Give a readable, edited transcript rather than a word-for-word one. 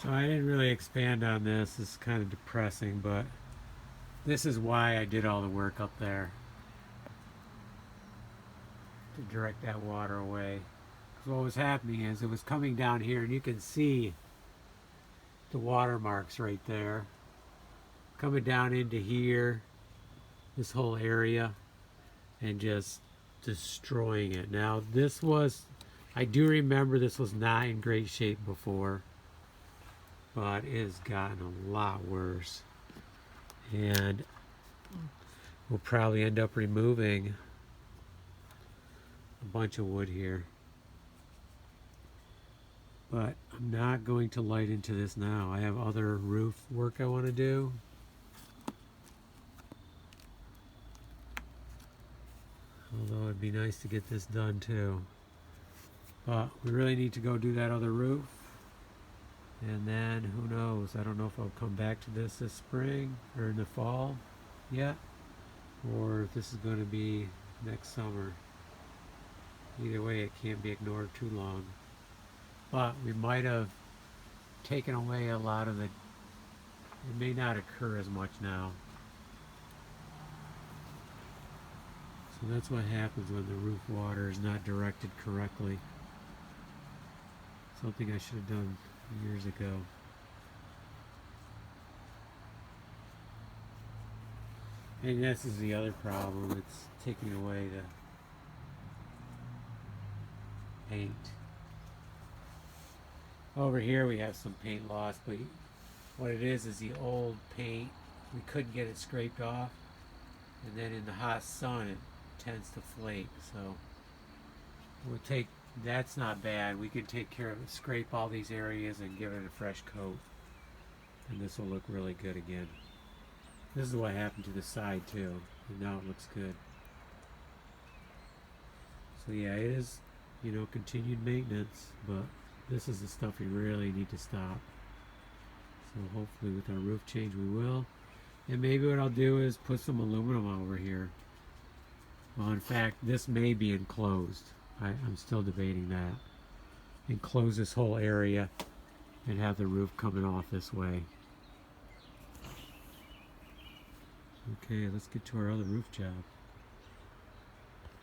So I didn't really expand on this. It's kind of depressing, but this is why I did all the work up there, to direct that water away. Because what was happening is it was coming down here, and you can see the watermarks right there, coming down into here, this whole area, and just destroying it. Now this was, I do remember this was not in great shape before, but it has gotten a lot worse. And we'll probably end up removing a bunch of wood here. But I'm not going to light into this now. I have other roof work I want to do. Although it'd be nice to get this done too. But we really need to go do that other roof. And then who knows? I don't know if I'll come back to this spring or in the fall yet, or if this is going to be next summer. Either way, it can't be ignored too long. But we might have taken away a lot of the, it may not occur as much now. So that's what happens when the roof water is not directed correctly. Something I should have done years ago. And this is the other problem. It's taking away the paint. Over here we have some paint loss, but what it is the old paint, we couldn't get it scraped off, and then in the hot sun it tends to flake. So we'll take, that's not bad. We can take care of it, scrape all these areas and give it a fresh coat, and this will look really good again. This is what happened to the side too, and now it looks good. So yeah, it is, you know, continued maintenance, but this is the stuff we really need to stop. So hopefully with our roof change we will. And maybe what I'll do is put some aluminum over here. Well, in fact, this may be enclosed. I'm still debating that. Enclose this whole area and have the roof coming off this way. Okay, let's get to our other roof job.